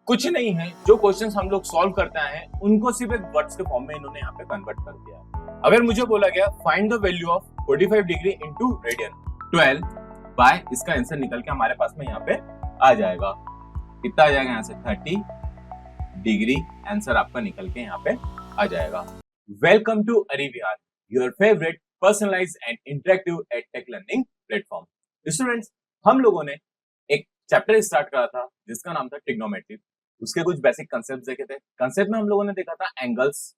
कुछ नहीं है, जो क्वेश्चंस हम लोग सॉल्व करते हैं उनको सिर्फ एक वर्ड्स के फॉर्म में इन्होंने यहाँ पे कन्वर्ट कर दिया है। अगर मुझे बोला गया find the value of 45 degree into radian 12 by, इसका आंसर निकल के हमारे पास में यहाँ पे आ जाएगा। कितना आ जाएगा यहाँ से 30 डिग्री, आंसर आपका निकल के यहाँ पे आ जाएगा। Welcome to Arivihar, your favourite personalised and interactive edtech learning platform. Students, हम लोगों ने एक चैप्टर स्टार्ट करा था जिसका नाम था ट्रिग्नोमेट्री। उसके कुछ बेसिक कंसेप्ट देखे थे। कंसेप्ट में हम लोगों ने देखा था एंगल्स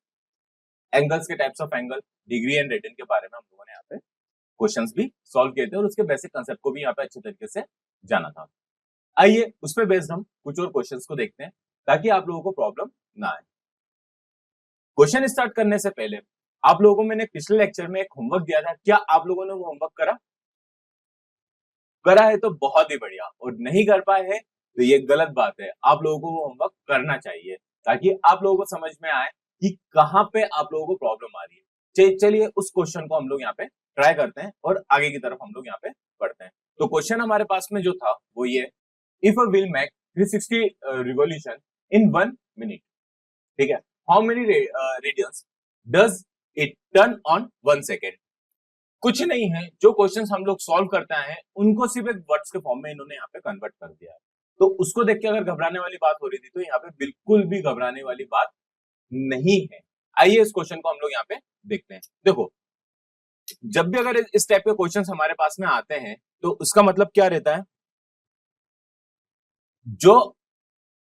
के types of angle, degree and radian के बारे में हम लोगों ने यहाँ पे क्वेश्चंस भी सॉल्व किए थे और उसके बेसिक कंसेप्ट को भी यहाँ पे अच्छे तरीके से जाना था। आइए उस पर बेस्ड हम कुछ और क्वेश्चंस को देखते हैं ताकि आप लोगों को प्रॉब्लम ना आए। क्वेश्चन स्टार्ट करने से पहले आप लोगों को मैंने पिछले लेक्चर में एक होमवर्क दिया था, क्या आप लोगों ने वो होमवर्क करा है तो बहुत ही बढ़िया, और नहीं कर पाए हैं तो ये गलत बात है। आप लोगों को वो होमवर्क करना चाहिए ताकि आप लोगों को समझ में आए कि कहाँ पे आप लोगों को प्रॉब्लम आ रही है। चलिए उस क्वेश्चन को हम लोग यहाँ पे ट्राई करते हैं और आगे की तरफ हम लोग यहाँ पे बढ़ते हैं। तो क्वेश्चन हमारे पास में जो था वो ये, if a wheel make 360 revolution in 1 minute, ठीक है, how many radians does it turn on 1 second. कुछ नहीं है, जो क्वेश्चंस हम लोग सॉल्व करते हैं उनको सिर्फ एक वर्ड्स के फॉर्म में इन्होंने यहाँ पे कन्वर्ट कर दिया है। तो उसको देख के अगर घबराने वाली बात हो रही थी तो यहाँ पे बिल्कुल भी घबराने वाली बात नहीं है। आइए इस क्वेश्चन को हम लोग यहाँ पे देखते हैं। देखो, जब भी अगर इस टाइप के क्वेश्चंस हमारे पास में आते हैं तो उसका मतलब क्या रहता है, जो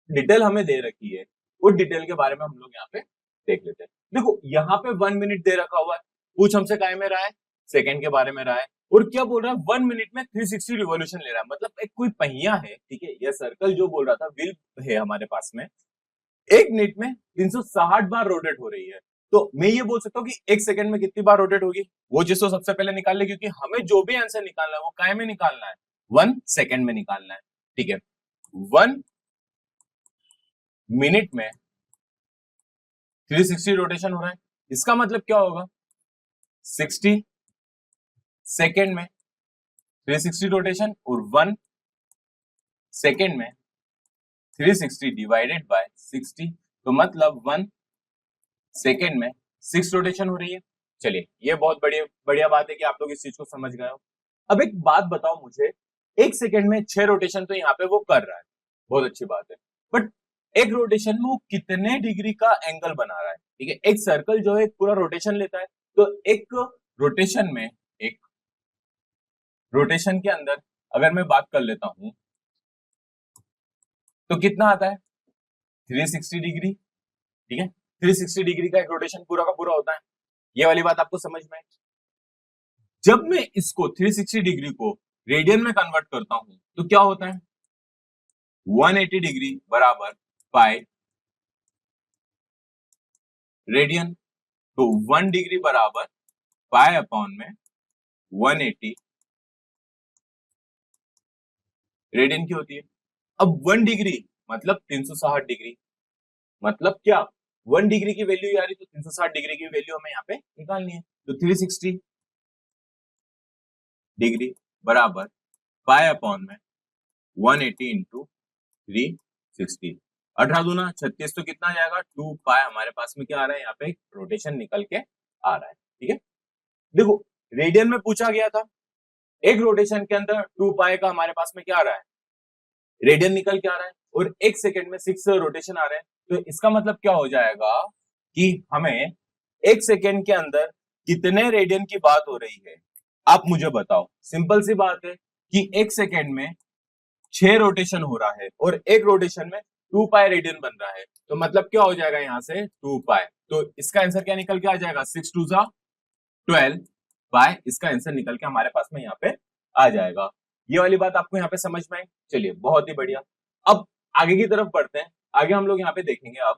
डिटेल हमें दे रखी है उस डिटेल के बारे में हम लोग यहाँ पे देख लेते हैं। देखो यहाँ पे 1 मिनट दे रखा हुआ है, पूछ हमसे काय में रहा है, सेकंड के बारे में रहा है, और क्या बोल रहा है 1 मिनट में 360 रिवॉल्यूशन ले रहा है। मतलब एक कोई पहिया है, ठीक है, यह सर्कल जो बोल रहा था व्हील है हमारे पास में, 1 मिनट में 360 बार रोटेट हो रही है। तो मैं ये बोल सकता हूँ कि 1 सेकंड में कितनी बार रोटेट होगी, वो चीज तो सबसे पहले निकाल ले, क्योंकि हमें जो भी आंसर निकालना है वो काय में निकालना है, 1 सेकंड में निकालना है। ठीक है, 1 मिनट में 360 रोटेशन हो रहा है, इसका मतलब क्या होगा 60 सेकेंड में 360 रोटेशन, और 1 सेकेंड में 360 डिवाइडेड बाय 60, तो मतलब 1 सेकेंड में 6 रोटेशन हो रही है। चलिए, ये बहुत बढ़िया बात है कि आप लोग इस चीज को समझ गए हो। अब एक बात बताओ मुझे, 1 सेकेंड में 6 रोटेशन तो यहाँ पे वो कर रहा है, बहुत अच्छी बात है, बट एक रोटेशन में वो कितने डिग्री का एंगल बना रहा है। ठीक है, एक सर्कल जो है एक पूरा रोटेशन लेता है, तो एक रोटेशन के अंदर अगर मैं बात कर लेता हूं तो कितना आता है 360 डिग्री। ठीक है, 360 डिग्री का एक रोटेशन पूरा का पूरा होता है। ये वाली बात आपको समझ में आई। जब मैं इसको 360 डिग्री को रेडियन में कन्वर्ट करता हूं तो क्या होता है, 180 डिग्री बराबर पाई रेडियन, तो 1 डिग्री बराबर पाई अपॉन में 180 रेडियन की होती है। अब 1 डिग्री मतलब 360 डिग्री, मतलब क्या 1 डिग्री की वैल्यू आ रही तो 360 डिग्री की वैल्यू हमें यहाँ पे निकालनी है। तो 360 डिग्री बराबर पाई अपॉन में 180 इंटू 360, 18 दूना 36, तो कितना आ जाएगा 2 पाई। हमारे पास में क्या आ रहा है, यहाँ पे रोटेशन निकल के आ रहा है। ठीक है, देखो रेडियन में पूछा गया था, एक रोटेशन के अंदर 2 पाई का हमारे पास में क्या आ रहा है, रेडियन निकल के आ रहा है, और 1 सेकेंड में 6 रोटेशन आ रहे हैं। तो इसका मतलब क्या हो जाएगा कि हमें 1 सेकेंड के अंदर कितने रेडियन की बात हो रही है, आप मुझे बताओ। सिंपल सी बात है कि 1 सेकेंड में 6 रोटेशन हो रहा है और एक रोटेशन में 2 पाई रेडियन बन रहा है, तो मतलब क्या हो जाएगा यहाँ से 2 पाई। तो इसका आंसर क्या निकल के आ जाएगा, 6 2 जा 12 पाई। इसका आंसर निकल के हमारे पास में यहाँ पे आ जाएगा। ये वाली बात आपको यहाँ पे समझ में आई। चलिए, बहुत ही बढ़िया। अब आगे की तरफ बढ़ते हैं। आगे हम लोग यहाँ पे देखेंगे अब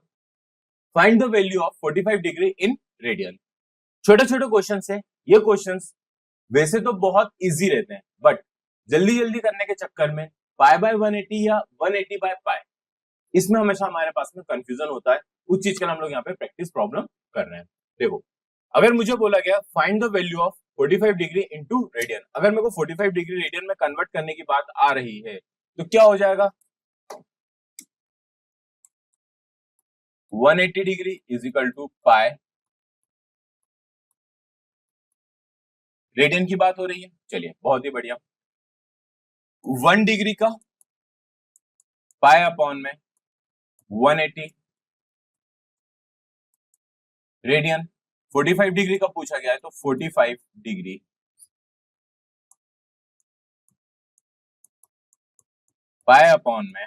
find the value of 45 degree in radian. छोटे छोटे क्वेश्चन है ये। क्वेश्चन वैसे तो बहुत इजी रहते हैं, बट जल्दी जल्दी करने के चक्कर में पाई बाय 180 या 180 बाय पाई, इसमें हमेशा हमारे पास में कंफ्यूजन होता है। उस चीज का हम लोग यहाँ पे प्रैक्टिस प्रॉब्लम कर रहे हैं। देखो, अगर मुझे बोला गया find the value of 45 degree into radian, अगर मेरे को 45 डिग्री रेडियन में कन्वर्ट करने की बात आ रही है तो क्या हो जाएगा, 180 degree is equal to pi, radian की बात हो रही है, चलिए बहुत ही बढ़िया। 1 डिग्री का पाई अपॉन में 180 रेडियन, 45 डिग्री का पूछा गया है तो 45 डिग्री पाई अपॉन में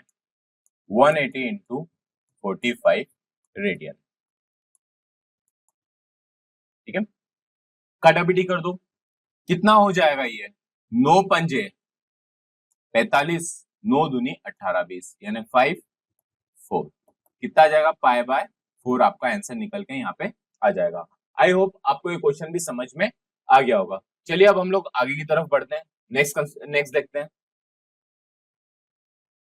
180 इंटू 45 रेडियन, ठीक है। काटापिटी कर दो, कितना हो जाएगा ये, 9 पंजे 45, 9 दूनी 18 20 यानी 5 4, कितना आ जाएगा पाई बाय 4, आपका आंसर निकल के यहाँ पे आ जाएगा। आई होप आपको ये क्वेश्चन भी समझ में आ गया होगा। चलिए अब हम लोग आगे की तरफ बढ़ते हैं, नेक्स्ट देखते हैं।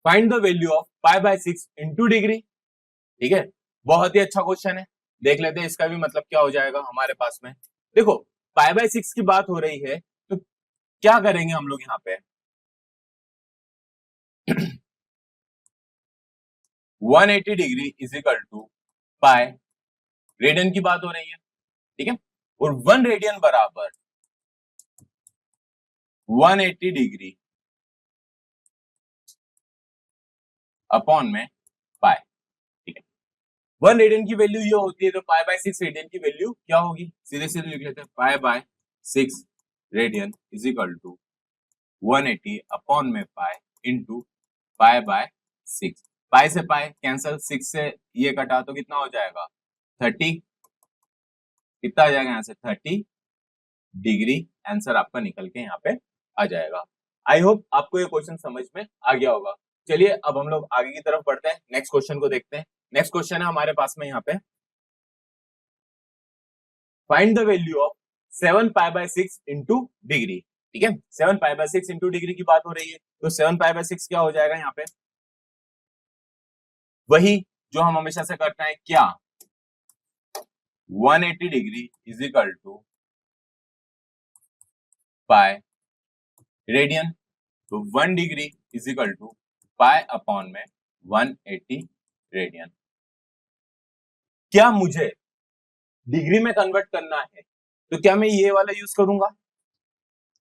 Find the value of pi by 6 into degree, ठीक है, बहुत ही अच्छा क्वेश्चन है। देख लेते हैं इसका भी मतलब क्या हो जाएगा हमारे पास में। देखो पाई बाय 6 की बात हो रही है तो क्या करेंगे हम लोग यहाँ पे 180 degree is equal to pi, radian की बात हो रही है, ठीक है, और 1 रेडियन बराबर 180 डिग्री अपॉन में पाई, ठीक है। 1 रेडियन की वैल्यू ये होती है तो पाई बाय 6 रेडियन की वैल्यू क्या होगी, सीधे सीधे लिख लेते हैं, pi by 6 radian is equal to 180 upon में पाई इंटू पाई बाय 6, पाई से पाई कैंसल, 6 से ये कटा तो कितना हो जाएगा 30, कितना आ जाएगा यहाँ से 30 डिग्री, आंसर आपका निकल के यहाँ पे आ जाएगा। आई होप आपको ये क्वेश्चन समझ में आ गया होगा। चलिए अब हम लोग आगे की तरफ बढ़ते हैं, नेक्स्ट क्वेश्चन को देखते हैं। नेक्स्ट क्वेश्चन है हमारे पास में यहाँ पे, find the value of 7 pi by 6 into degree, ठीक है, 7 पाई बाय 6 इंटू डिग्री की बात हो रही है तो 7 पाई बाय 6 क्या हो जाएगा यहाँ पे, वही जो हम हमेशा से करते हैं, क्या 180 degree is equal to pi radian, तो 1 degree is equal to pi upon में 180 रेडियन। क्या मुझे डिग्री में कन्वर्ट करना है तो क्या मैं ये वाला यूज करूंगा,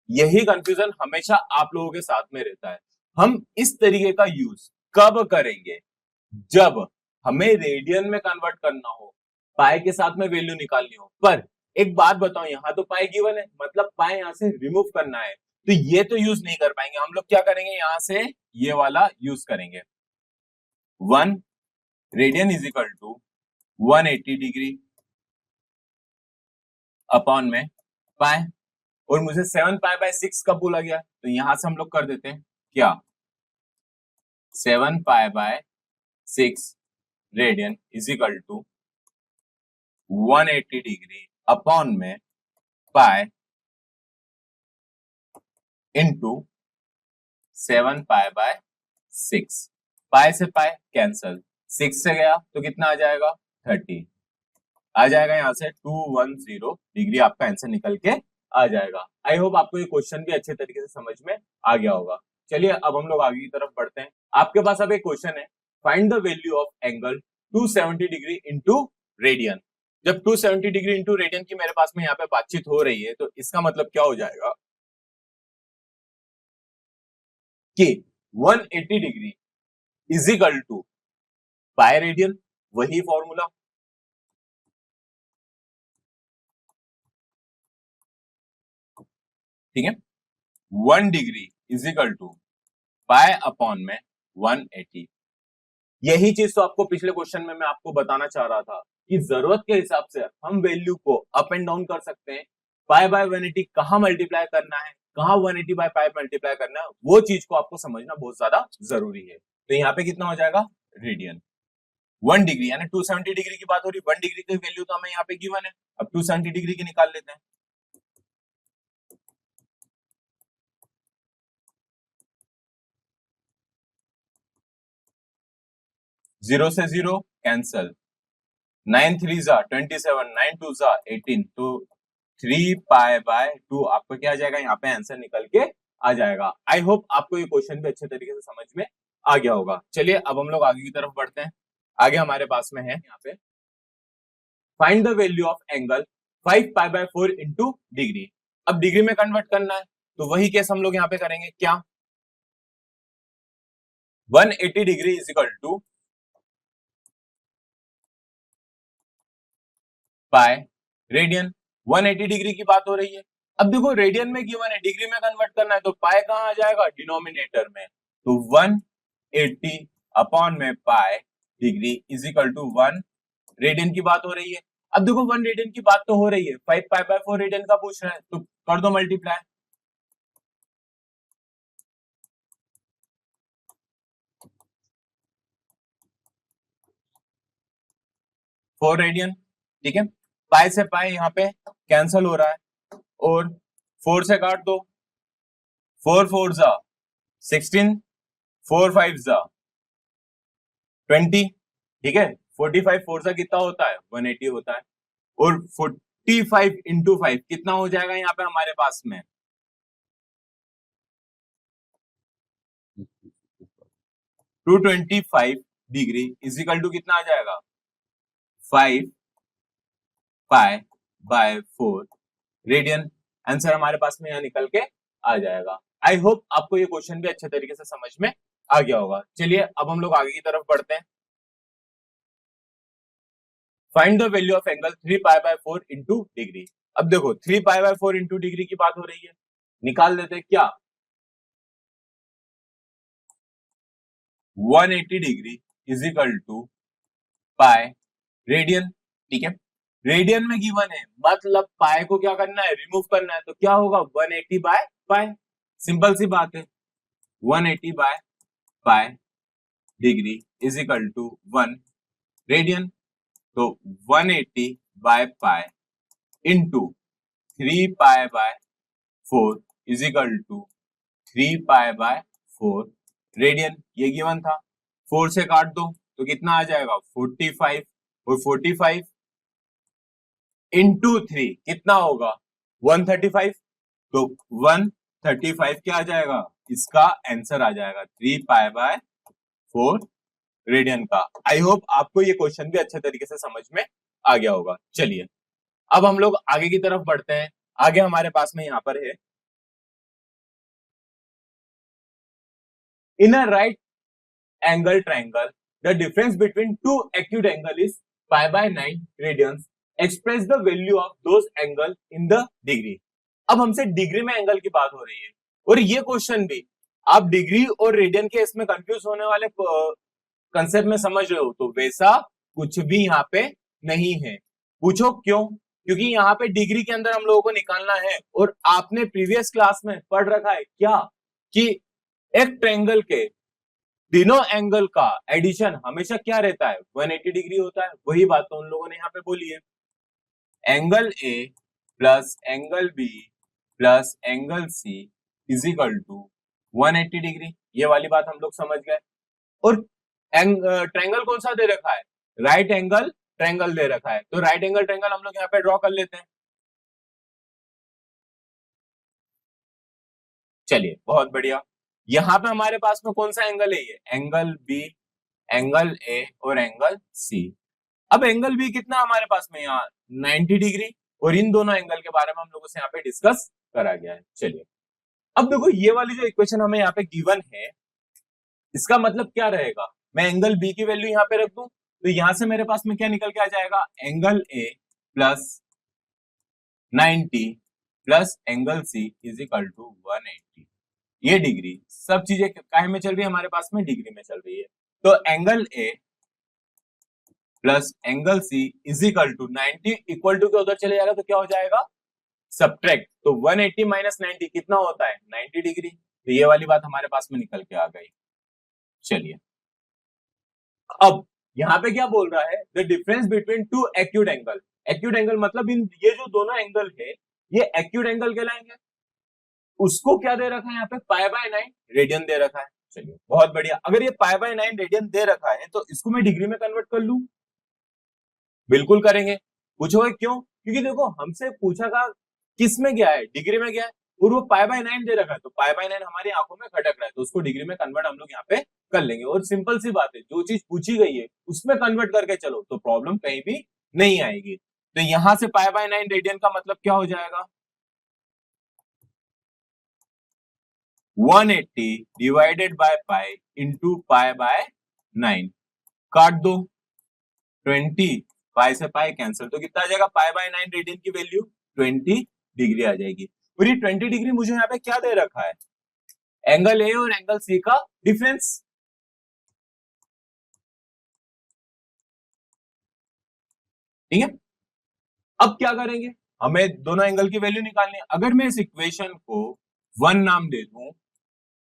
यही कंफ्यूजन हमेशा आप लोगों के साथ में रहता है। हम इस तरीके का यूज कब करेंगे, जब हमें रेडियन में कन्वर्ट करना हो, पाई के साथ में वैल्यू निकालनी हो। पर एक बात बताओ, यहाँ तो पाई गिवन है, मतलब पाई यहाँ से रिमूव करना है तो ये तो यूज नहीं कर पाएंगे। हम लोग क्या करेंगे, यहाँ से ये वाला यूज करेंगे, 1 radian is equal to 180 degree upon में पाई, और मुझे 7 पाई बाय 6 का बोला गया तो यहां से हम लोग कर देते हैं क्या, 7 pi by 6 radian is equal to 180 degree upon में पाई इंटू 7 पाई बाय 6, पाई से पाई कैंसल, 6 से गया तो कितना आ जाएगा 30, आ जाएगा यहाँ से 210 डिग्री, आपका आंसर निकल के आ जाएगा। आई होप आपको ये क्वेश्चन भी अच्छे तरीके से समझ में आ गया होगा। चलिए अब हम लोग आगे की तरफ बढ़ते हैं। आपके पास अब एक क्वेश्चन है, find the value of angle 270 degree into radian. जब 270 डिग्री इंटू रेडियन की मेरे पास में यहाँ पे बातचीत हो रही है तो इसका मतलब क्या हो जाएगा कि 180 degree is equal to pi radian, वही फॉर्मूला, ठीक है, 1 degree is equal to pi upon में 180। यही चीज तो आपको पिछले क्वेश्चन में मैं आपको बताना चाह रहा था कि जरूरत के हिसाब से हम वैल्यू को अप एंड डाउन कर सकते हैं। पाई बाय 180 कहाँ मल्टीप्लाई करना है, कहाँ 180 बाय पाई मल्टीप्लाई करना है, वो चीज को आपको समझना बहुत ज्यादा जरूरी है। तो यहाँ पे कितना हो जाएगा रेडियन, 1 डिग्री यानी 270 डिग्री की बात हो रही है, 1 डिग्री की वैल्यू तो हमें यहाँ पे गिवन है, अब 270 डिग्री की निकाल लेते हैं। जीरो से जीरो कैंसल, 9 3 जा 27, 9 2 जा 18, तो 3 पाई बाय 2 आपको क्या आ जाएगा, यहाँ पे आंसर निकल के आ जाएगा। आई होप आपको ये क्वेश्चन भी अच्छे तरीके से समझ में आ गया होगा। चलिए अब हम लोग आगे की तरफ बढ़ते हैं। आगे हमारे पास में है यहाँ पे find the value of angle 5π/4 into degree. अब डिग्री में कन्वर्ट करना है तो वही केस हम लोग यहाँ पे करेंगे। क्या 180 degree is equal to pi radian. 180 degree की बात हो रही है। अब देखो रेडियन में गिवन है, डिग्री में कन्वर्ट करना है तो पाई कहां आ जाएगा, डिनोमिनेटर में। तो 180 अपॉन में pi degree is equal to 1 radian की बात हो रही है। अब देखो 1 रेडियन की बात तो हो रही है, 5π/4 रेडियन का पूछ रहा है तो कर दो मल्टीप्लाई। 4 रेडियन, ठीक है। पाई से पाई यहाँ पे कैंसल हो रहा है और 4 से काट दो, 4 4 जा 16, 4 5 जा 20, ठीक है। 45 4 से कितना होता है, 180 होता है। और 45 इंटू 5 कितना हो जाएगा यहाँ पे हमारे पास में, 225 डिग्री इज इक्वल टू कितना आ जाएगा, 5π/4 रेडियन। आंसर हमारे पास में यहाँ निकल के आ जाएगा। आई होप आपको ये क्वेश्चन भी अच्छे तरीके से समझ में आ गया होगा। चलिए अब हम लोग आगे की तरफ बढ़ते हैं। Find the value of angle 3π/4 into degree. अब देखो 3π/4 इंटू डिग्री की बात हो रही है, निकाल देते क्या, 180 degree is equal to pi radian, ठीक है। रेडियन में गिवन है मतलब पाई को क्या करना है, रिमूव करना है। तो क्या होगा 180 बाय पाई, सिंपल सी बात है। 180 by pi degree is equal to 1 radian. तो 180 by pi into 3π/4 is equal to 3π/4 radian, ये गिवन था। 4 से काट दो तो कितना आ जाएगा 45 और 45 इंटू 3 कितना होगा 135। तो 135 क्या आ जाएगा, इसका आंसर आ जाएगा 3π/4 रेडियन का। आई होप आपको ये क्वेश्चन भी अच्छे तरीके से समझ में आ गया होगा। चलिए अब हम लोग आगे की तरफ बढ़ते हैं। आगे हमारे पास में यहाँ पर है, in a right angle triangle the difference between two acute angle is π/9 radians, express the value of those angle in the degree. अब हमसे डिग्री में एंगल की बात हो रही है और ये क्वेश्चन भी आप डिग्री और रेडियन के इसमें कंफ्यूज होने वाले कंसेप्ट में समझ रहे हो तो वैसा कुछ भी यहाँ पे नहीं है। पूछो क्यों, क्योंकि यहाँ पे डिग्री के अंदर हम लोगों को निकालना है और आपने प्रीवियस क्लास में पढ़ रखा है क्या कि एक ट्रायंगल के तीनों एंगल का एडिशन हमेशा क्या रहता है, 180 डिग्री होता है। वही बात तो उन लोगों ने यहाँ पे बोली है, angle A plus angle B plus angle C is equal to 180 degree. ये वाली बात हम लोग समझ गए। और ट्रायंगल कौन सा दे रखा है, राइट एंगल ट्रायंगल दे रखा है। तो राइट एंगल ट्रायंगल हम लोग यहाँ पे ड्रॉ कर लेते हैं। चलिए बहुत बढ़िया। यहाँ पे हमारे पास में कौन सा एंगल है, ये एंगल बी, एंगल ए और एंगल सी। अब एंगल बी कितना हमारे पास में यहाँ 90 डिग्री और इन दोनों एंगल के बारे में हम लोगों से यहाँ पे डिस्कस करा गया है। चलिए अब देखो ये वाली जो इक्वेशन हमें यहाँ पे गिवन है इसका मतलब क्या रहेगा, मैं एंगल बी की वैल्यू यहाँ पे रख दूं तो यहां से मेरे पास में क्या निकल के आ जाएगा, angle A plus 90 plus angle C is equal to 180। ये डिग्री सब चीजें काहे में चल रही है, हमारे पास में डिग्री में चल रही है। तो angle A plus angle C is equal to 90 equal to के उधर चले जाएगा तो क्या हो जाएगा, सब्ट्रैक्ट। तो 180 माइनस 90 कितना होता है 90 डिग्री। तो ये वाली बात हमारे पास में निकल के आ गई। चलिए अब यहाँ पे क्या बोल रहा है, the difference between two acute angle. Acute angle मतलब इन ये जो दोनों एंगल है ये एक्यूट एंगल कहलाएंगे। उसको क्या दे रखा है यहाँ पे π/9 रेडियन दे रखा है। चलिए बहुत बढ़िया। अगर ये π/9 रेडियन दे रखा है तो इसको मैं डिग्री में कन्वर्ट कर लूं, बिल्कुल करेंगे। पूछोगे क्यों, क्योंकि देखो हमसे पूछा था किस में गया है, डिग्री में गया है और वो π/9 दे रखा है। तो π/9 हमारी आंखों में खटक रहा है तो उसको डिग्री में कन्वर्ट हम लोग यहाँ पे कर लेंगे। और सिंपल सी बात है, जो चीज पूछी गई है उसमें कन्वर्ट करके चलो तो प्रॉब्लम कहीं भी नहीं आएगी। तो यहां से पाई बाय 9 रेडियन का मतलब क्या हो जाएगा, 180 divided by pi into pi by 9, काट दो 20, पाई से पाई कैंसिल, तो कितना आ जाएगा, पाई बाय 9 रेडियन की वैल्यू 20 डिग्री आ जाएगी। और ये 20 डिग्री मुझे यहाँ पे क्या दे रखा है, एंगल ए और एंगल सी का डिफरेंस। ठीक है, अब क्या करेंगे, हमें दोनों एंगल की वैल्यू निकालनी है। अगर मैं इस इक्वेशन को 1 नाम दे दूं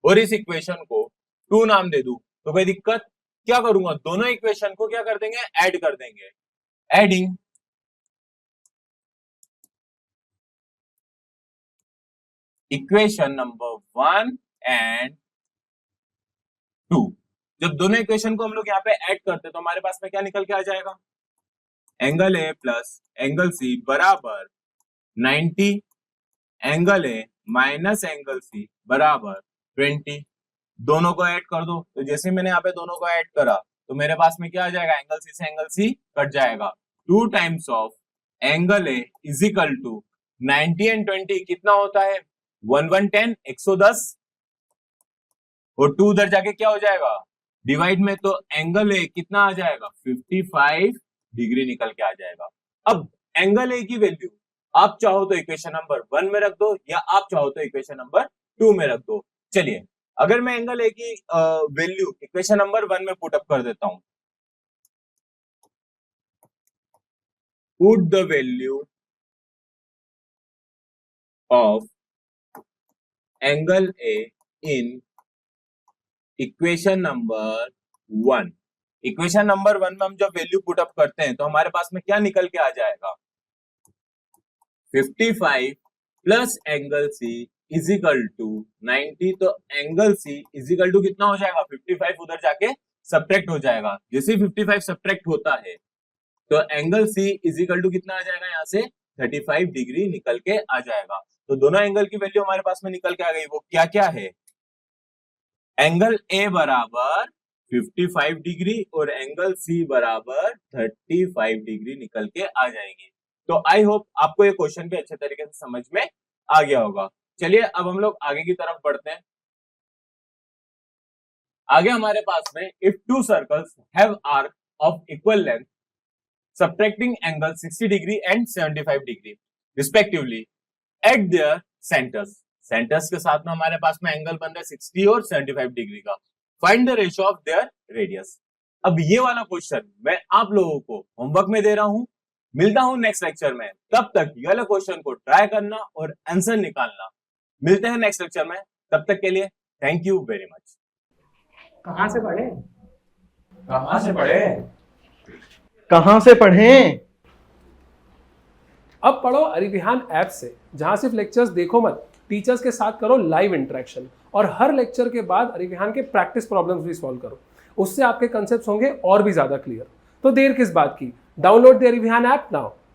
और इस इक्वेशन को 2 नाम दे दूं तो कोई दिक्कत, क्या करूंगा, दोनों इक्वेशन को क्या कर देंगे, ऐड कर देंगे, एडिंग इक्वेशन नंबर 1 एंड 2। जब दोनों इक्वेशन को हम लोग यहाँ पे ऐड करते हैं तो हमारे पास में क्या निकल के आ जाएगा, angle A plus angle C बराबर 90, angle A minus angle C बराबर 20। दोनों को ऐड कर दो, तो जैसे मैंने यहाँ पे दोनों को ऐड करा तो मेरे पास में क्या आ जाएगा, एंगल सी से एंगल सी कट जाएगा, 2 times of angle A is equal to 90 and 20 कितना होता है, 110 110, और 2 उधर जाके क्या हो जाएगा, डिवाइड में, तो एंगल ए कितना आ जाएगा, 55 डिग्री निकल के आ जाएगा। अब एंगल ए की वैल्यू आप चाहो तो इक्वेशन नंबर 1 में रख दो या आप चाहो तो इक्वेशन नंबर 2 में रख दो। चलिए, अगर मैं एंगल ए की वैल्यू इक्वेशन नंबर 1 में पुट अप कर देता हूं, put the value of angle A in equation number 1। Equation number 1 में हम जब वैल्यू पुट अप करते हैं तो हमारे पास में क्या निकल के आ जाएगा, 55 plus angle C is equal to 90, तो angle C is equal to कितना हो जाएगा, 55 उधर जाके सब्ट्रैक्ट हो जाएगा। जैसे 55 सब्ट्रैक्ट होता है तो angle C is equal to कितना आ जाएगा, यहाँ से 35 डिग्री निकल के आ जाएगा। तो दोनों एंगल की वैल्यू हमारे पास में निकल के आ गई, वो क्या क्या है, एंगल ए बराबर 55 डिग्री और एंगल सी बराबर 35 डिग्री निकल के आ जाएगी। तो आई होप आपको ये क्वेश्चन भी अच्छे तरीके से समझ में आ गया होगा। चलिए अब हम लोग आगे की तरफ बढ़ते हैं। आगे हमारे पास में if two circles have arc of equal length subtracting angle 60 degree and 75 degree respectively at their centers, centres के साथ में हमारे पास में एंगल बन रहा है 60 और 75 डिग्री का, find the ratio of their radius. अब ये वाला क्वेश्चन मैं आप लोगों को होमवर्क में दे रहा हूं, मिलता हूं नेक्स्ट लेक्चर में, तब तक ये वाला क्वेश्चन को ट्राई करना और आंसर निकालना। मिलते हैं नेक्स्ट लेक्चर में, तब तक के लिए थैंक यू वेरी मच। कहाँ से पढ़े? कहां से पढ़े? कहां से पढ़ें? अब पढ़ो अरिविहान ऐप से, जहां सिर्फ लेक्चर्स देखो मत, टीचर्स के साथ करो लाइव इंटरेक्शन और हर लेक्चर के बाद अरिविहान के प्रैक्टिस प्रॉब्लम्स भी सॉल्व करो। उससे आपके कंसेप्ट्स होंगे और भी ज्यादा क्लियर। तो देर किस बात की, डाउनलोड द अरिविहान ऐप नाउ।